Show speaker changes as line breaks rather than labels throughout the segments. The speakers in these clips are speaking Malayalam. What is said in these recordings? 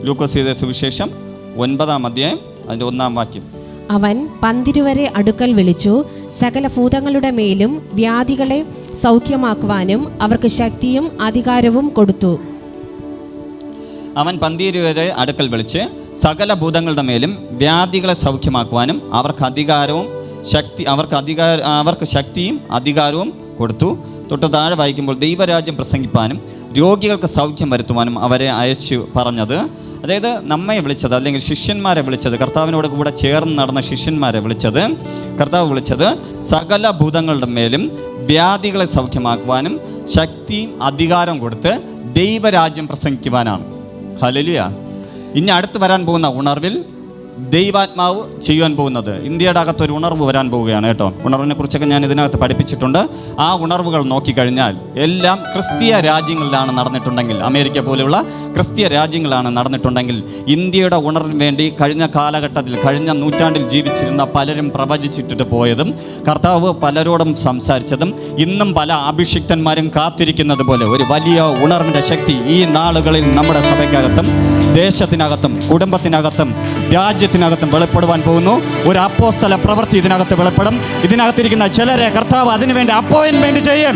ലൂക്കോസ് എഴുതിയ സുവിശേഷം 9-ാം അധ്യായം അതിൻ്റെ 1-ാം വാക്യം.
അവൻ 12 അടുക്കൽ വിളിച്ചു, സകല ഭൂതങ്ങളുടെ മേലും വ്യാധികളെ സൗഖ്യമാക്കുവാനും അവർക്ക് ശക്തിയും അധികാരവും കൊടുത്തു.
അവൻ 12 അടുക്കൽ വിളിച്ച് സകല ഭൂതങ്ങളുടെ മേലും വ്യാധികളെ സൗഖ്യമാക്കുവാനും അവർക്ക് ശക്തിയും അധികാരവും കൊടുത്തു. തൊട്ട് താഴെ വായിക്കുമ്പോൾ ദൈവരാജ്യം പ്രസംഗിപ്പാനും രോഗികൾക്ക് സൗഖ്യം വരുത്തുവാനും അവരെ അയച്ചു പറഞ്ഞത്. അതായത് നമ്മെ വിളിച്ചത്, അല്ലെങ്കിൽ ശിഷ്യന്മാരെ വിളിച്ചത്, കർത്താവിനോട് കൂടെ ചേർന്ന് നടന്ന ശിഷ്യന്മാരെ കർത്താവ് വിളിച്ചത് സകല ഭൂതങ്ങളുടെ മേലും വ്യാധികളെ സൗഖ്യമാക്കുവാനും ശക്തിയും അധികാരം കൊടുത്ത് ദൈവരാജ്യം പ്രസംഗിക്കുവാനാണ്. ഹല്ലേലൂയ. ഇനി അടുത്ത് വരാൻ പോകുന്ന ഉണർവിൽ ദൈവാത്മാവ് ചെയ്യുവാൻ പോകുന്നത്, ഇന്ത്യയുടെ അകത്തൊരു ഉണർവ് വരാൻ പോവുകയാണ് കേട്ടോ. ഉണർവിനെ കുറിച്ചൊക്കെ ഞാൻ ഇതിനകത്ത് പഠിപ്പിച്ചിട്ടുണ്ട്. ആ ഉണർവുകൾ നോക്കിക്കഴിഞ്ഞാൽ എല്ലാം ക്രിസ്തീയ രാജ്യങ്ങളിലാണ് നടന്നിട്ടുണ്ടെങ്കിൽ, അമേരിക്ക പോലെയുള്ള ക്രിസ്തീയ രാജ്യങ്ങളാണ് നടന്നിട്ടുണ്ടെങ്കിൽ, ഇന്ത്യയുടെ ഉണർവിന് വേണ്ടി കഴിഞ്ഞ കാലഘട്ടത്തിൽ, കഴിഞ്ഞ നൂറ്റാണ്ടിൽ ജീവിച്ചിരുന്ന പലരും പ്രവചിച്ചിട്ട് പോയതും കർത്താവ് പലരോടും സംസാരിച്ചതും ഇന്നും പല അഭിഷിക്തന്മാരും കാത്തിരിക്കുന്നത് പോലെ ഒരു വലിയ ഉണർവിൻ്റെ ശക്തി ഈ നാളുകളിൽ നമ്മുടെ സഭയ്ക്കകത്തും ദേശത്തിനകത്തും കുടുംബത്തിനകത്തും രാജ്യത്തിനകത്തും വെളിപ്പെടുവാൻ പോകുന്നു. ഒരു അപ്പോസ്തല പ്രവൃത്തി ഇതിനകത്ത് വെളിപ്പെടും. ഇതിനകത്തിരിക്കുന്ന ചിലരെ കർത്താവ് അതിനുവേണ്ടി അപ്പോയിൻമെന്റ് ചെയ്യും.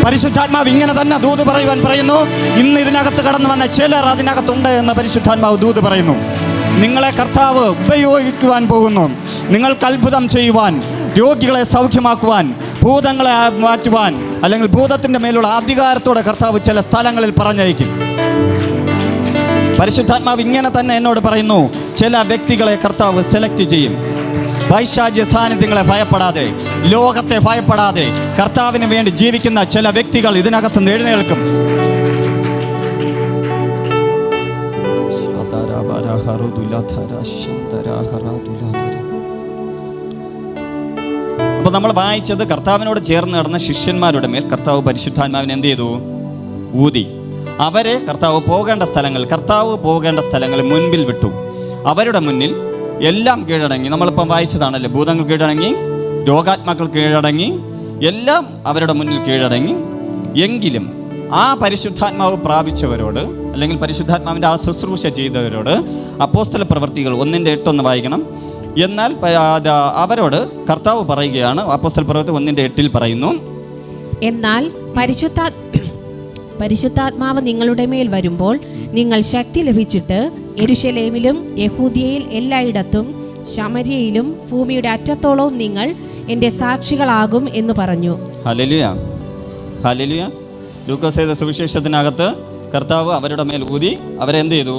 പരിശുദ്ധാത്മാവ് ഇങ്ങനെ തന്നെ ദൂത് പറയുവാൻ പറയുന്നു. ഇന്ന് ഇതിനകത്ത് കടന്നു വന്ന ചിലർ അതിനകത്തുണ്ട് എന്ന് പരിശുദ്ധാത്മാവ് ദൂത് പറയുന്നു. നിങ്ങളെ കർത്താവ് ഉപയോഗിക്കുവാൻ പോകുന്നു. നിങ്ങൾക്ക് അത്ഭുതം ചെയ്യുവാൻ, രോഗികളെ സൗഖ്യമാക്കുവാൻ, ഭൂതങ്ങളെ മാറ്റുവാൻ, അല്ലെങ്കിൽ ഭൂതത്തിൻ്റെ മേലുള്ള അധികാരത്തോടെ കർത്താവ് ചില സ്ഥലങ്ങളിൽ പറഞ്ഞയക്കും. പരിശുദ്ധാത്മാവ് ഇങ്ങനെ തന്നെ എന്നോട് പറയുന്നു, ചില വ്യക്തികളെ കർത്താവ് സെലക്ട് ചെയ്യും. പൈശാചിക സാന്നിധ്യങ്ങളെ ഭയപ്പെടാതെ, ലോകത്തെ ഭയപ്പെടാതെ കർത്താവിന് വേണ്ടി ജീവിക്കുന്ന ചില വ്യക്തികൾ ഇതിനകത്ത് എഴുന്നേൽക്കും. അപ്പോൾ നമ്മൾ വായിച്ചത് കർത്താവിനോട് ചേർന്ന് നടന്ന ശിഷ്യന്മാരുടെ മേൽ കർത്താവ് പരിശുദ്ധാത്മാവിനെ എന്ത് ചെയ്തു? ഊതി. അവരെ കർത്താവ് പോകേണ്ട സ്ഥലങ്ങളിൽ മുൻപിൽ വിട്ടു. അവരുടെ മുന്നിൽ എല്ലാം കീഴടങ്ങി. നമ്മളിപ്പം വായിച്ചതാണല്ലോ, ഭൂതങ്ങൾ കീഴടങ്ങി, രോഗാത്മാക്കൾ കീഴടങ്ങി, എല്ലാം അവരുടെ മുന്നിൽ കീഴടങ്ങി. എങ്കിലും ആ പരിശുദ്ധാത്മാവ് പ്രാപിച്ചവരോട്, അല്ലെങ്കിൽ പരിശുദ്ധാത്മാവിൻ്റെ ആ ശുശ്രൂഷ ചെയ്തവരോട്, അപ്പോസ്തല പ്രവൃത്തികൾ 1:8 വായിക്കണം. എന്നാൽ അവരോട് കർത്താവ് പറയുകയാണ്, അപ്പോസ്തല പ്രവൃത്തി 1:8 പറയുന്നു,
എന്നാൽ പരിശുദ്ധാത്മാവ് നിങ്ങളുടെ മേൽ വരുമ്പോൾ നിങ്ങൾ ശക്തി ലഭിച്ചിട്ട് യെരൂശലേമിലും യഹൂദിയയിൽ എല്ലായിടത്തും ശമര്യയിലും ഭൂമിയുടെ അറ്റത്തോളവും നിങ്ങൾ എൻ്റെ സാക്ഷികളാകും എന്ന് പറഞ്ഞു.
Hallelujah, hallelujah. ലൂക്കോസ് എഴുതിയ സുവിശേഷത്തിനകത്ത് കർത്താവ് അവരുടെ മേൽ ഊതി. അവരെന്ത് ചെയ്തു?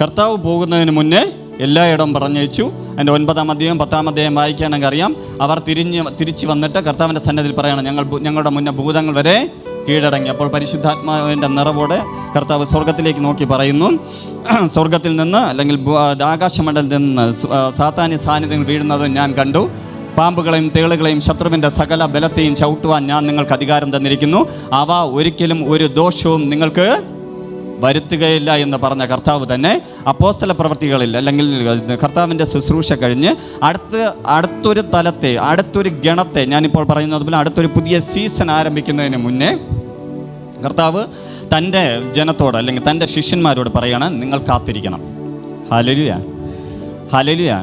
കർത്താവ് പോകുന്നതിന് മുന്നേ എല്ലായിടവും പറഞ്ഞയച്ചു. അതിൻ്റെ 9-ാം അധ്യായം 10-ാം അധ്യായം വായിക്കുകയാണെങ്കിൽ അറിയാം. അവർ തിരിച്ച് വന്നിട്ട് കർത്താവിൻ്റെ സന്നിധിയിൽ പറയണം, ഞങ്ങളുടെ മുന്നേ ഭൂതങ്ങൾ വരെ കീഴടങ്ങി. അപ്പോൾ പരിശുദ്ധാത്മാവിൻ്റെ നിറവോടെ കർത്താവ് സ്വർഗത്തിലേക്ക് നോക്കി പറയുന്നു, സ്വർഗത്തിൽ നിന്ന്, അല്ലെങ്കിൽ ആകാശമണ്ഡലത്തിൽ നിന്ന് സാത്താന്യ സാന്നിധ്യങ്ങൾ വീഴുന്നത് ഞാൻ കണ്ടു. പാമ്പുകളെയും തേളുകളെയും ശത്രുവിൻ്റെ സകല ബലത്തെയും ചവിട്ടുവാൻ ഞാൻ നിങ്ങൾക്ക് അധികാരം തന്നിരിക്കുന്നു. അവ ഒരിക്കലും ഒരു ദോഷവും നിങ്ങൾക്ക് വരുത്തുകയില്ല എന്ന് പറഞ്ഞ കർത്താവ് തന്നെ അപ്പോസ്തല പ്രവൃത്തികളിൽ, അല്ലെങ്കിൽ കർത്താവിൻ്റെ ശുശ്രൂഷ കഴിഞ്ഞ് അടുത്തൊരു തലത്തെ, അടുത്തൊരു ഗണത്തെ, ഞാനിപ്പോൾ പറയുന്നത് പോലെ അടുത്തൊരു പുതിയ സീസൺ ആരംഭിക്കുന്നതിന് മുന്നേ കർത്താവ് തൻ്റെ ജനത്തോട്, അല്ലെങ്കിൽ തൻ്റെ ശിഷ്യന്മാരോട് പറയാണ്, നിങ്ങൾ കാത്തിരിക്കണം. Hallelujah, hallelujah.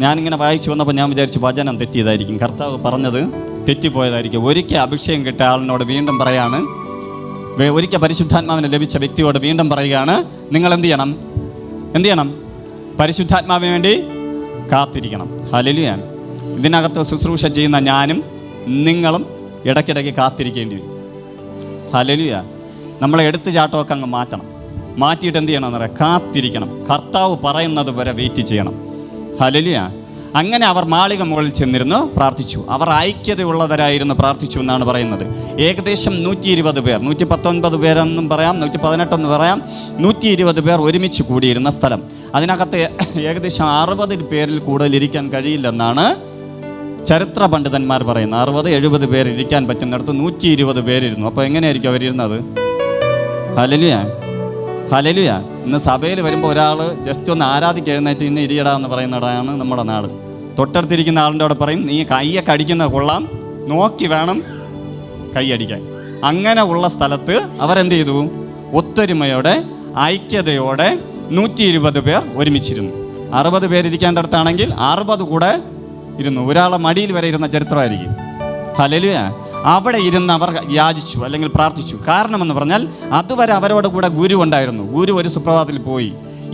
ഞാനിങ്ങനെ വായിച്ചു വന്നപ്പോൾ ഞാൻ വിചാരിച്ചു വചനം തെറ്റിയതായിരിക്കും, കർത്താവ് പറഞ്ഞത് തെറ്റിപ്പോയതായിരിക്കും. ഒരിക്കൽ അഭിഷേകം കിട്ടിയ ആളിനോട് വീണ്ടും പറയാണ്, ഒരിക്കൽ പരിശുദ്ധാത്മാവിനെ ലഭിച്ച വ്യക്തിയോട് വീണ്ടും പറയുകയാണ്, നിങ്ങൾ എന്ത് ചെയ്യണം? പരിശുദ്ധാത്മാവിന് വേണ്ടി കാത്തിരിക്കണം. ഹല്ലേലൂയ. ഇതിനകത്ത് ശുശ്രൂഷ ചെയ്യുന്ന ഞാനും നിങ്ങളും ഇടയ്ക്കിടയ്ക്ക് കാത്തിരിക്കേണ്ടി വരും. ഹല്ലേലൂയ. നമ്മളെ എടുത്തുചാട്ടമൊക്കെ അങ്ങ് മാറ്റിയിട്ട് എന്ത് ചെയ്യണമെന്ന് പറയാം? കാത്തിരിക്കണം. കർത്താവ് പറയുന്നത് വരെ വെയിറ്റ് ചെയ്യണം. ഹല്ലേലൂയ. അങ്ങനെ അവർ മാളിക മുകളിൽ ചെന്നിരുന്ന് പ്രാർത്ഥിച്ചു. അവർ ഐക്യതയുള്ളവരായിരുന്നു പ്രാർത്ഥിച്ചു എന്നാണ് പറയുന്നത്. ഏകദേശം 120 പേർ, 119 പേരെന്നും പറയാം, 118 എന്ന് പറയാം, 120 പേർ ഒരുമിച്ച് കൂടിയിരുന്ന സ്ഥലം. അതിനകത്ത് ഏകദേശം 60 പേരിൽ കൂടുതൽ ഇരിക്കാൻ കഴിയില്ലെന്നാണ് ചരിത്ര പണ്ഡിതന്മാർ പറയുന്നത്. 60-70 പേർ ഇരിക്കാൻ പറ്റുന്നിടത്ത് 120 പേരിരുന്നു. അപ്പോൾ എങ്ങനെയായിരിക്കും അവരിരുന്നത്? Hallelujah, hallelujah. ഇന്ന് സഭയിൽ വരുമ്പോൾ ഒരാൾ ജസ്റ്റ് ഒന്ന് ആരാധിക്കുക, എഴുന്നേറ്റ് ഇന്ന് ഇരിയടാ എന്ന് പറയുന്നിടമാണ് നമ്മുടെ നാട്. തൊട്ടടുത്തിരിക്കുന്ന ആളിൻ്റെ അവിടെ പറയും, നീ കൈയൊക്കെ അടിക്കുന്നത് കൊള്ളാം, നോക്കി വേണം കൈ അടിക്കാൻ. അങ്ങനെ ഉള്ള സ്ഥലത്ത് അവരെന്ത് ചെയ്തു? ഒത്തൊരുമയോടെ ഐക്യതയോടെ 120 പേർ ഒരുമിച്ചിരുന്നു. 60 പേരിരിക്കേണ്ട അടുത്താണെങ്കിൽ 60 കൂടെ ഇരുന്നു. ഒരാളെ മടിയിൽ വരെ ഇരുന്ന ചരിത്രമായിരിക്കും. ഹല്ലേലൂയ. അവിടെ ഇരുന്ന് അവർ യാചിച്ചു അല്ലെങ്കിൽ പ്രാർത്ഥിച്ചു. കാരണമെന്ന് പറഞ്ഞാൽ അതുവരെ അവരോട് കൂടെ ഗുരു ഉണ്ടായിരുന്നു. ഗുരു ഒരു സുപ്രഭാതത്തിൽ പോയി.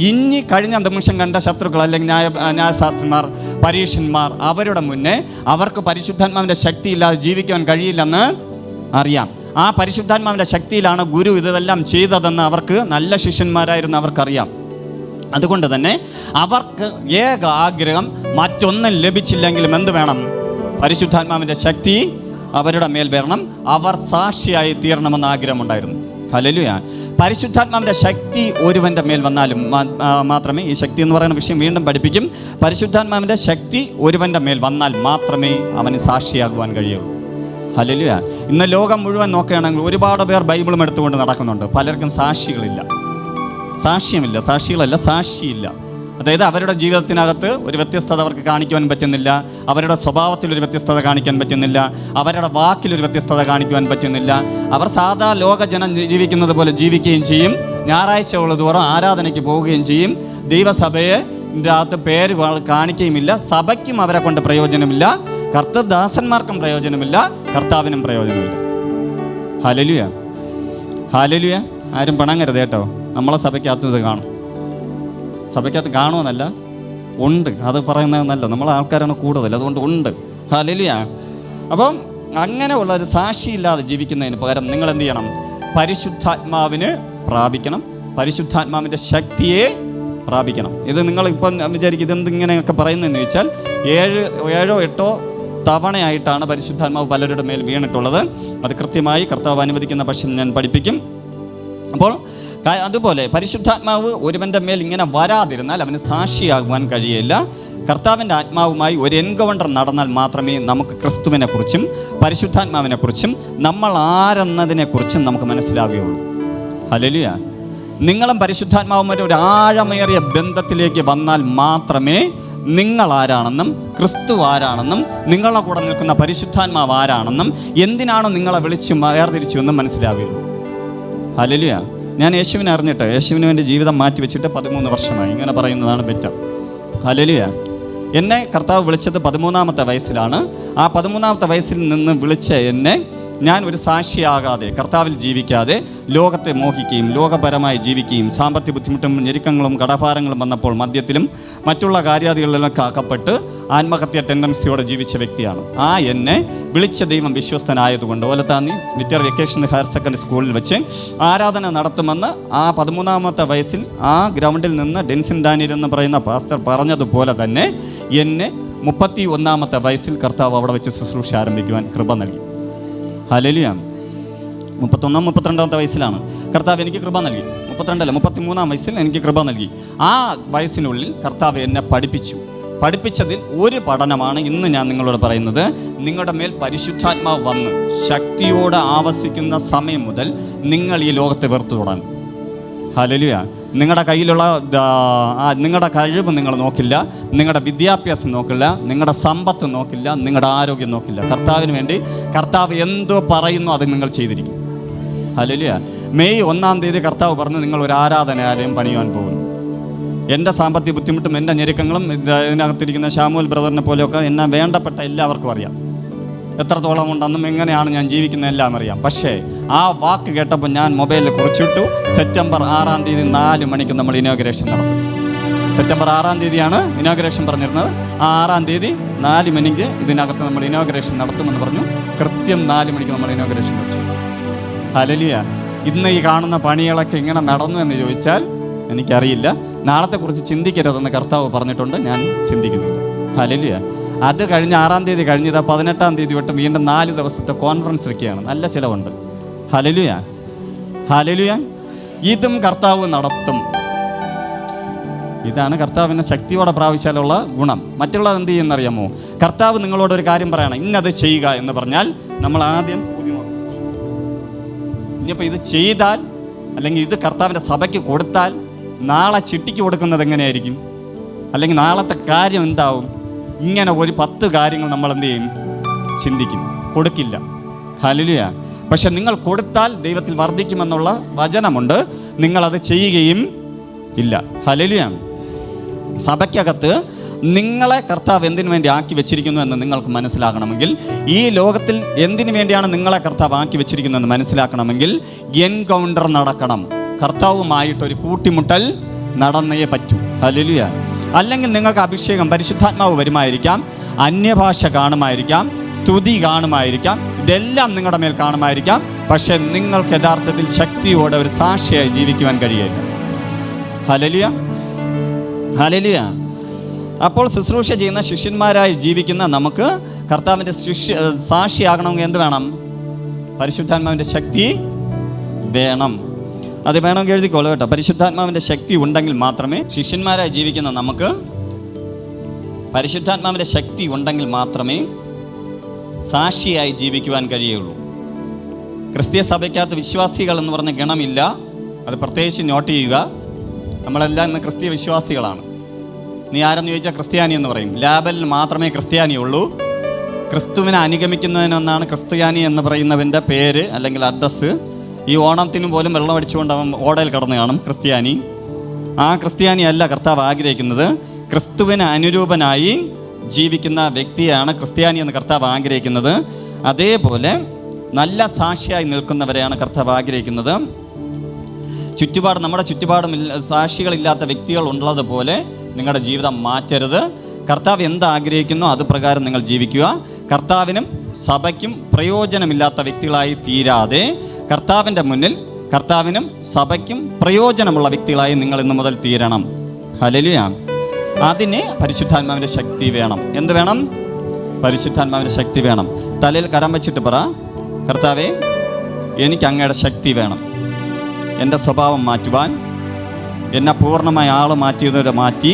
ഇനി കഴിഞ്ഞ നിമിഷം കണ്ട ശത്രുക്കൾ അല്ലെങ്കിൽ ന്യായശാസ്ത്രന്മാർ, പരീക്ഷന്മാർ, അവരുടെ മുന്നേ അവർക്ക് പരിശുദ്ധാത്മാവിൻ്റെ ശക്തിയില്ലാതെ ജീവിക്കാൻ കഴിയില്ലെന്ന് അറിയാം. ആ പരിശുദ്ധാത്മാവിൻ്റെ ശക്തിയിലാണ് ഗുരു ഇതെല്ലാം ചെയ്തതെന്ന് അവർക്ക്, നല്ല ശിഷ്യന്മാരായിരുന്നു, അവർക്കറിയാം. അതുകൊണ്ട് തന്നെ അവർക്ക് ഏക ആഗ്രഹം മറ്റൊന്നും ലഭിച്ചില്ലെങ്കിലും എന്ത് വേണം? പരിശുദ്ധാത്മാവിൻ്റെ ശക്തി അവരുടെ മേൽ വരണം, അവർ സാക്ഷിയായി തീരണമെന്ന് ആഗ്രഹമുണ്ടായിരുന്നു. ഹല്ലേലൂയ. പരിശുദ്ധാത്മാവിൻ്റെ ശക്തി ഒരുവൻ്റെ മേൽ വന്നാലും മാത്രമേ, ഈ ശക്തി എന്ന് പറയുന്ന വിഷയം വീണ്ടും പഠിപ്പിക്കും, പരിശുദ്ധാത്മാവിൻ്റെ ശക്തി ഒരുവൻ്റെ മേൽ വന്നാൽ മാത്രമേ അവന് സാക്ഷിയാകുവാൻ കഴിയുള്ളൂ. ഹല്ലേലൂയ. ഇന്ന് ലോകം മുഴുവൻ നോക്കുകയാണെങ്കിൽ ഒരുപാട് പേർ ബൈബിളും എടുത്തുകൊണ്ട് നടക്കുന്നുണ്ട്. പലർക്കും സാക്ഷികളില്ല, സാക്ഷിയില്ല. അതായത് അവരുടെ ജീവിതത്തിനകത്ത് ഒരു വ്യത്യസ്തത അവർക്ക് കാണിക്കുവാൻ പറ്റുന്നില്ല, അവരുടെ സ്വഭാവത്തിലൊരു വ്യത്യസ്തത കാണിക്കാൻ പറ്റുന്നില്ല, അവരുടെ വാക്കിലൊരു വ്യത്യസ്തത കാണിക്കുവാൻ പറ്റുന്നില്ല. അവർ സാധാ ലോകജനം ജീവിക്കുന്നത് പോലെ ജീവിക്കുകയും ചെയ്യും, ഞായറാഴ്ചകൾ തോറും ആരാധനയ്ക്ക് പോവുകയും ചെയ്യും, ദൈവസഭയെ അകത്ത് പേര് കാണിക്കുകയുമില്ല, സഭയ്ക്കും അവരെ കൊണ്ട് പ്രയോജനമില്ല, കർത്തൃദാസന്മാർക്കും പ്രയോജനമില്ല, കർത്താവിനും പ്രയോജനമില്ല. Hallelujah, hallelujah. ആരും പണങ്ങരുത് കേട്ടോ. നമ്മളെ സഭയ്ക്കകത്തും ഇത് കാണും. സഭയ്ക്കകത്ത് കാണുമെന്നല്ല, ഉണ്ട്. അത് പറയുന്നത് നല്ല, നമ്മളെ ആൾക്കാരാണ് കൂടുതൽ, അതുകൊണ്ട് ഉണ്ട്. ഹല്ലേലൂയ. അപ്പം അങ്ങനെയുള്ള ഒരു സാക്ഷിയില്ലാതെ ജീവിക്കുന്നതിന് പകരം നിങ്ങൾ എന്ത് ചെയ്യണം? പരിശുദ്ധാത്മാവിന് പ്രാപിക്കണം, പരിശുദ്ധാത്മാവിൻ്റെ ശക്തിയെ പ്രാപിക്കണം. ഇത് നിങ്ങൾ ഇപ്പം വിചാരിക്കും ഇതെന്തിങ്ങനെയൊക്കെ പറയുന്നതെന്ന് ചോദിച്ചാൽ 7 8 തവണയായിട്ടാണ് പരിശുദ്ധാത്മാവ് പലരുടെ മേൽ വീണിട്ടുള്ളത്. അത് കൃത്യമായി കർത്താവ് അനുവദിക്കുന്ന പക്ഷം ഞാൻ പഠിപ്പിക്കും. അപ്പോൾ അതുപോലെ പരിശുദ്ധാത്മാവ് ഒരുവൻ്റെ മേൽ ഇങ്ങനെ വരാതിരുന്നാൽ അവന് സാക്ഷിയാകുവാൻ കഴിയില്ല. കർത്താവിൻ്റെ ആത്മാവുമായി ഒരു എൻകൗണ്ടർ നടന്നാൽ മാത്രമേ നമുക്ക് ക്രിസ്തുവിനെക്കുറിച്ചും പരിശുദ്ധാത്മാവിനെക്കുറിച്ചും നമ്മൾ ആരെന്നതിനെക്കുറിച്ചും നമുക്ക് മനസ്സിലാവുകയുള്ളൂ. ഹല്ലേലൂയ. നിങ്ങളും പരിശുദ്ധാത്മാവുമായി ഒരു ആഴമേറിയ ബന്ധത്തിലേക്ക് വന്നാൽ മാത്രമേ നിങ്ങൾ ആരാണെന്നും ക്രിസ്തു ആരാണെന്നും നിങ്ങളുടെ കൂടെ നിൽക്കുന്ന പരിശുദ്ധാത്മാവ് ആരാണെന്നും എന്തിനാണോ നിങ്ങളെ വിളിച്ച് വേർതിരിച്ചു എന്നും മനസ്സിലാവുകയുള്ളൂ. ഹല്ലേലൂയ. ഞാൻ യേശുവിനെ അറിഞ്ഞിട്ട്, യേശുവിന് വേണ്ടി ജീവിതം മാറ്റി വെച്ചിട്ട് 13 വർഷമായി. ഇങ്ങനെ പറയുന്നതാണ് ബെറ്റർ. ഹല്ലേലൂയ. എന്നെ കർത്താവ് വിളിച്ചത് 13ാമത്തെ വയസ്സിലാണ്. ആ 13ാമത്തെ വയസ്സിൽ നിന്ന് വിളിച്ച എന്നെ ഞാൻ ഒരു സാക്ഷിയാകാതെ, കർത്താവിൽ ജീവിക്കാതെ ലോകത്തെ മോഹിക്കുകയും ലോകപരമായി ജീവിക്കുകയും സാമ്പത്തിക ബുദ്ധിമുട്ടും ഞെരുക്കങ്ങളും കടഭാരങ്ങളും വന്നപ്പോൾ മദ്യത്തിലും മറ്റുള്ള കാര്യാദികളിലും അകപ്പെട്ട് ആത്മഹത്യ ടെൻഡൻസിയോടെ ജീവിച്ച വ്യക്തിയാണ്. ആ എന്നെ വിളിച്ച ദൈവം വിശ്വസ്തനായതുകൊണ്ട് ഓലത്താന്നി വിറ്റർ വെക്കേഷൻ ഹയർ സെക്കൻഡറി സ്കൂളിൽ വെച്ച് ആരാധന നടത്തുമെന്ന് ആ 13ാമത്തെ വയസ്സിൽ ആ ഗ്രൗണ്ടിൽ നിന്ന് ഡെൻസിൻ ഡാനിയൽ എന്ന് പറയുന്ന പാസ്റ്റർ പറഞ്ഞതുപോലെ തന്നെ എന്നെ 31ാമത്തെ വയസ്സിൽ കർത്താവ് അവിടെ വെച്ച് ശുശ്രൂഷ ആരംഭിക്കുവാൻ കൃപ നൽകി. ഹല്ലേലൂയ. 31 32ാമത്തെ വയസ്സിലാണ് കർത്താവ് എനിക്ക് കൃപ നൽകി. 32 അല്ല, 33ാം വയസ്സിൽ എനിക്ക് കൃപ നൽകി. ആ വയസ്സിനുള്ളിൽ കർത്താവ് എന്നെ പഠിപ്പിച്ചതിൽ ഒരു പഠനമാണ് ഇന്ന് ഞാൻ നിങ്ങളോട് പറയുന്നത്. നിങ്ങളുടെ മേൽ പരിശുദ്ധാത്മാവ് വന്ന് ശക്തിയോടെ ആവസിക്കുന്ന സമയം മുതൽ നിങ്ങൾ ഈ ലോകത്തെ വെറുത്തു തുടങ്ങും. ഹല്ലേലൂയ. നിങ്ങളുടെ കയ്യിലുള്ള നിങ്ങളുടെ കഴിവ് നിങ്ങൾ നോക്കില്ല, നിങ്ങളുടെ വിദ്യാഭ്യാസം നോക്കില്ല, നിങ്ങളുടെ സമ്പത്ത് നോക്കില്ല, നിങ്ങളുടെ ആരോഗ്യം നോക്കില്ല. കർത്താവിന് വേണ്ടി കർത്താവ് എന്തോ പറയുന്നു അത് നിങ്ങൾ ചെയ്തിരിക്കും. ഹല്ലേലൂയ. മെയ് 1-ാം തീയതി കർത്താവ് പറഞ്ഞു നിങ്ങൾ ഒരു ആരാധനാലയം പണിയുവാൻ പോകുന്നു. എൻ്റെ സാമ്പത്തിക ബുദ്ധിമുട്ടും എൻ്റെ ഞെരുക്കങ്ങളും ഇതിനകത്തിരിക്കുന്ന ശാമുൽ ബ്രദറിനെ പോലെയൊക്കെ എന്നെ വേണ്ടപ്പെട്ട എല്ലാവർക്കും അറിയാം. എത്രത്തോളം ഉണ്ടെന്നും എങ്ങനെയാണ് ഞാൻ ജീവിക്കുന്നത് എല്ലാം അറിയാം. പക്ഷേ ആ വാക്ക് കേട്ടപ്പോൾ ഞാൻ മൊബൈലിൽ കുറിച്ചിട്ടു, സെപ്റ്റംബർ 6-ാം തീയതി 4 മണിക്ക് നമ്മൾ ഇനോഗ്രേഷൻ നടത്തും. സെപ്റ്റംബർ 6-ാം തീയതിയാണ് ഇനോഗ്രേഷൻ പറഞ്ഞിരുന്നത്. ആ 6-ാം തീയതി 4 മണിക്ക് ഇതിനകത്ത് നമ്മൾ ഇനോഗ്രേഷൻ നടത്തുമെന്ന് പറഞ്ഞു. കൃത്യം 4 മണിക്ക് നമ്മൾ ഇനോഗ്രേഷൻ വെച്ചു. ഹല്ലേലൂയ. ഇന്ന് ഈ കാണുന്ന പണികളൊക്കെ ഇങ്ങനെ നടന്നു എന്ന് ചോദിച്ചാൽ എനിക്കറിയില്ല. നാളത്തെക്കുറിച്ച് ചിന്തിക്കരുതെന്ന് കർത്താവ് പറഞ്ഞിട്ടുണ്ട്, ഞാൻ ചിന്തിക്കുന്നില്ല. ഹല്ലേലൂയ. അത് കഴിഞ്ഞ് 6-ാം തീയതി കഴിഞ്ഞത് 18-ാം തീയതി തൊട്ട് വീണ്ടും 4 ദിവസത്തെ കോൺഫറൻസ് വെക്കുകയാണ്. നല്ല ചിലവുണ്ട്. Hallelujah, hallelujah. ഇതും കർത്താവ് നടത്തും. ഇതാണ് കർത്താവിനെ ശക്തിയോടെ പ്രാപിച്ചാലുള്ള ഗുണം. മറ്റുള്ളത് എന്ത് ചെയ്യുന്നറിയാമോ? കർത്താവ് നിങ്ങളോടൊരു കാര്യം പറയണം, ഇന്നത് ചെയ്യുക എന്ന് പറഞ്ഞാൽ നമ്മൾ ആദ്യം ഇനിയിപ്പോൾ ഇത് ചെയ്താൽ അല്ലെങ്കിൽ ഇത് കർത്താവിൻ്റെ സഭയ്ക്ക് കൊടുത്താൽ നാളെ ചിട്ടിക്ക് കൊടുക്കുന്നത് എങ്ങനെയായിരിക്കും, അല്ലെങ്കിൽ നാളത്തെ കാര്യം എന്താവും? ഇങ്ങനെ ഒരു 10 കാര്യങ്ങൾ നമ്മൾ എന്ത് ചെയ്യും? ചിന്തിക്കും. കൊടുക്കില്ല. ഹല്ലേലൂയ. പക്ഷെ നിങ്ങൾ കൊടുത്താൽ ദൈവത്തിൽ വർദ്ധിക്കുമെന്നുള്ള വചനമുണ്ട്. നിങ്ങളത് ചെയ്യുകയും ഇല്ല. ഹല്ലേലൂയ. സഭയ്ക്കകത്ത് നിങ്ങളെ കർത്താവ് എന്തിനു വേണ്ടി ആക്കി വെച്ചിരിക്കുന്നു എന്ന് നിങ്ങൾക്ക് മനസ്സിലാക്കണമെങ്കിൽ, ഈ ലോകത്തിൽ എന്തിനു വേണ്ടിയാണ് നിങ്ങളെ കർത്താവ് ആക്കി വെച്ചിരിക്കുന്നതെന്ന് മനസ്സിലാക്കണമെങ്കിൽ എൻകൗണ്ടർ നടക്കണം. കർത്താവുമായിട്ടൊരു കൂട്ടിമുട്ടൽ നടന്നേ പറ്റൂ. ഹല്ലേലൂയ. അല്ലെങ്കിൽ നിങ്ങൾക്ക് അഭിഷേകം, പരിശുദ്ധാത്മാവ് വരുമായിരിക്കാം, അന്യഭാഷ കാണുമായിരിക്കാം, സ്തുതി കാണുമായിരിക്കാം, ഇതെല്ലാം നിങ്ങളുടെ മേൽ കാണുമായിരിക്കാം. പക്ഷെ നിങ്ങൾക്ക് യഥാർത്ഥത്തിൽ ശക്തിയോടെ ഒരു സാക്ഷിയായി ജീവിക്കുവാൻ കഴിയില്ല. ഹല്ലേലൂയ. ഹല്ലേലൂയ. അപ്പോൾ ശുശ്രൂഷ ചെയ്യുന്ന ശിഷ്യന്മാരായി ജീവിക്കുന്ന നമുക്ക് കർത്താവിൻ്റെ സാക്ഷിയാകണമെങ്കിൽ എന്ത് വേണം? പരിശുദ്ധാത്മാവിൻ്റെ ശക്തി വേണം. അത് വേണമെങ്കിൽ എഴുതിക്കോളൂ കേട്ടോ. പരിശുദ്ധാത്മാവിൻ്റെ ശക്തി ഉണ്ടെങ്കിൽ മാത്രമേ ശിഷ്യന്മാരായി ജീവിക്കുന്ന നമുക്ക്, പരിശുദ്ധാത്മാവിൻ്റെ ശക്തി ഉണ്ടെങ്കിൽ മാത്രമേ സാക്ഷിയായി ജീവിക്കുവാൻ കഴിയുള്ളൂ. ക്രിസ്തീയ സഭയ്ക്കകത്ത് വിശ്വാസികൾ എന്ന് പറഞ്ഞ ഗണമില്ല. അത് പ്രത്യേകിച്ച് നോട്ട് ചെയ്യുക. നമ്മളെല്ലാം ഇന്ന് ക്രിസ്തീയ വിശ്വാസികളാണ്. നീ ആരെന്ന് ചോദിച്ചാൽ ക്രിസ്ത്യാനി എന്ന് പറയും. ലാബലിൽ മാത്രമേ ക്രിസ്ത്യാനിയുള്ളൂ. ക്രിസ്തുവിനെ അനുഗമിക്കുന്നതിനൊന്നാണ് ക്രിസ്ത്യാനി എന്ന് പറയുന്നവൻ്റെ പേര് അല്ലെങ്കിൽ അഡ്രസ്സ്. ഈ ഓണത്തിന് പോലും വെള്ളം അടിച്ചുകൊണ്ട് അവൻ ഓടയിൽ കടന്ന് കാണും ക്രിസ്ത്യാനി. ആ ക്രിസ്ത്യാനി അല്ല കർത്താവ് ആഗ്രഹിക്കുന്നത്. ക്രിസ്തുവിന് അനുരൂപനായി ജീവിക്കുന്ന വ്യക്തിയാണ് ക്രിസ്ത്യാനി എന്ന് കർത്താവ് ആഗ്രഹിക്കുന്നത്. അതേപോലെ നല്ല സാക്ഷിയായി നിൽക്കുന്നവരെയാണ് കർത്താവ് ആഗ്രഹിക്കുന്നത്. നമ്മുടെ ചുറ്റുപാടും സാക്ഷികളില്ലാത്ത വ്യക്തികൾ ഉള്ളതുപോലെ നിങ്ങളുടെ ജീവിതം മാറ്റരുത്. കർത്താവ് എന്താഗ്രഹിക്കുന്നോ അത് പ്രകാരം നിങ്ങൾ ജീവിക്കുക. കർത്താവിനും സഭയ്ക്കും പ്രയോജനമില്ലാത്ത വ്യക്തികളായി തീരാതെ കർത്താവിൻ്റെ മുന്നിൽ കർത്താവിനും സഭയ്ക്കും പ്രയോജനമുള്ള വ്യക്തികളായി നിങ്ങൾ ഇന്നു മുതൽ തീരണം. ഹല്ലേലൂയ. അതിന് പരിശുദ്ധാത്മാവിൻ്റെ ശക്തി വേണം. എന്ത് വേണം? പരിശുദ്ധാത്മാവിൻ്റെ ശക്തി വേണം. തലയിൽ കരം വെച്ചിട്ട് പറ, കർത്താവേ, എനിക്ക് അങ്ങയുടെ ശക്തി വേണം. എൻ്റെ സ്വഭാവം മാറ്റുവാൻ, എന്നെ പൂർണ്ണമായ ആൾ മാറ്റിയതുവരെ മാറ്റി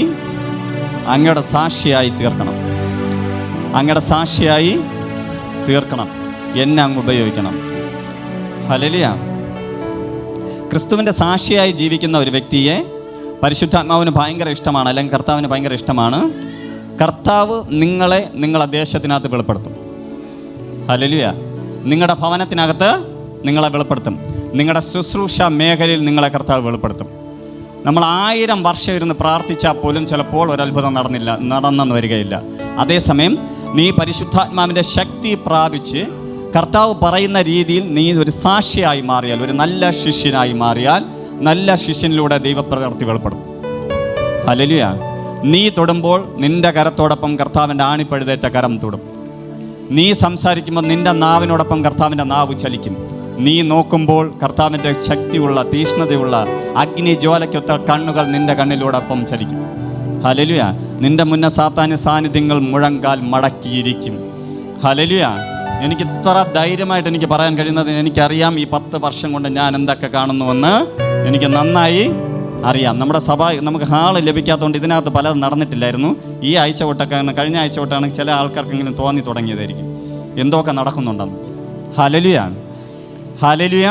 അങ്ങയുടെ സാക്ഷിയായി തീർക്കണം. അങ്ങയുടെ സാക്ഷിയായി തീർക്കണം. എന്നെ അങ്ങ് ഉപയോഗിക്കണം. ഹല്ലേലൂയ. ക്രിസ്തുവിൻ്റെ സാക്ഷിയായി ജീവിക്കുന്ന ഒരു വ്യക്തിയെ പരിശുദ്ധാത്മാവിന് ഭയങ്കര ഇഷ്ടമാണ്, അല്ലെങ്കിൽ കർത്താവിന് ഭയങ്കര ഇഷ്ടമാണ്. കർത്താവ് നിങ്ങളെ ദേശത്തിനകത്ത് വെളിപ്പെടുത്തും. ഹല്ലേലൂയ. നിങ്ങളുടെ ഭവനത്തിനകത്ത് നിങ്ങളെ വെളിപ്പെടുത്തും. നിങ്ങളുടെ ശുശ്രൂഷ മേഖലയിൽ നിങ്ങളെ കർത്താവ് വെളിപ്പെടുത്തും. നമ്മൾ 1000 വർഷം ഇരുന്ന് പ്രാർത്ഥിച്ചാൽ പോലും ചിലപ്പോൾ ഒരത്ഭുതം നടന്നെന്ന് വരികയില്ല. അതേസമയം നീ പരിശുദ്ധാത്മാവിൻ്റെ ശക്തി പ്രാപിച്ച് കർത്താവ് പറയുന്ന രീതിയിൽ നീ ഒരു സാക്ഷിയായി മാറിയാൽ, ഒരു നല്ല ശിഷ്യനായി മാറിയാൽ, നല്ല ശിഷ്യനിലൂടെ ദൈവപ്രവൃത്തി വെളിപ്പെടും. ഹല്ലേലൂയ. നീ തൊടുമ്പോൾ നിന്റെ കരത്തോടൊപ്പം കർത്താവിൻ്റെ ആണിപ്പഴുതേറ്റ കരം തൊടും. നീ സംസാരിക്കുമ്പോൾ നിന്റെ നാവിനോടൊപ്പം കർത്താവിൻ്റെ നാവ് ചലിക്കും. നീ നോക്കുമ്പോൾ കർത്താവിൻ്റെ ശക്തിയുള്ള, തീഷ്ണതയുള്ള, അഗ്നി ജ്വാലയ്ക്കൊത്ത കണ്ണുകൾ നിന്റെ കണ്ണിലോടൊപ്പം ചലിക്കും. ഹല്ലേലൂയ. നിന്റെ മുന്നേ സാത്താന്യ സാന്നിധ്യങ്ങൾ മുഴങ്കാൽ മടക്കിയിരിക്കും. ഹല്ലേലൂയ. എനിക്ക് ഇത്ര ധൈര്യമായിട്ട് എനിക്ക് പറയാൻ കഴിയുന്നത്, എനിക്കറിയാം ഈ 10 വർഷം കൊണ്ട് ഞാൻ എന്തൊക്കെ കാണുന്നുവെന്ന് എനിക്ക് നന്നായി അറിയാം. നമ്മുടെ സഭ നമുക്ക് ഹാള് ലഭിക്കാത്തതുകൊണ്ട് ഇതിനകത്ത് പലതും നടന്നിട്ടില്ലായിരുന്നു. ഈ ആഴ്ച തൊട്ടൊക്കെ, കഴിഞ്ഞ ആഴ്ച തൊട്ടാണ് ചില ആൾക്കാർക്കെങ്കിലും തോന്നി തുടങ്ങിയതായിരിക്കും എന്തൊക്കെ നടക്കുന്നുണ്ടെന്ന്. ഹല്ലേലൂയ. ഹല്ലേലൂയ.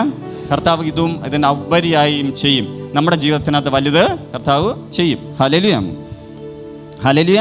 കർത്താവ് ഇതിന് ഉപരിയായും ചെയ്യും. നമ്മുടെ ജീവിതത്തിനകത്ത് വലുത് കർത്താവ് ചെയ്യും. ഹല്ലേലൂയ. ഹല്ലേലൂയ.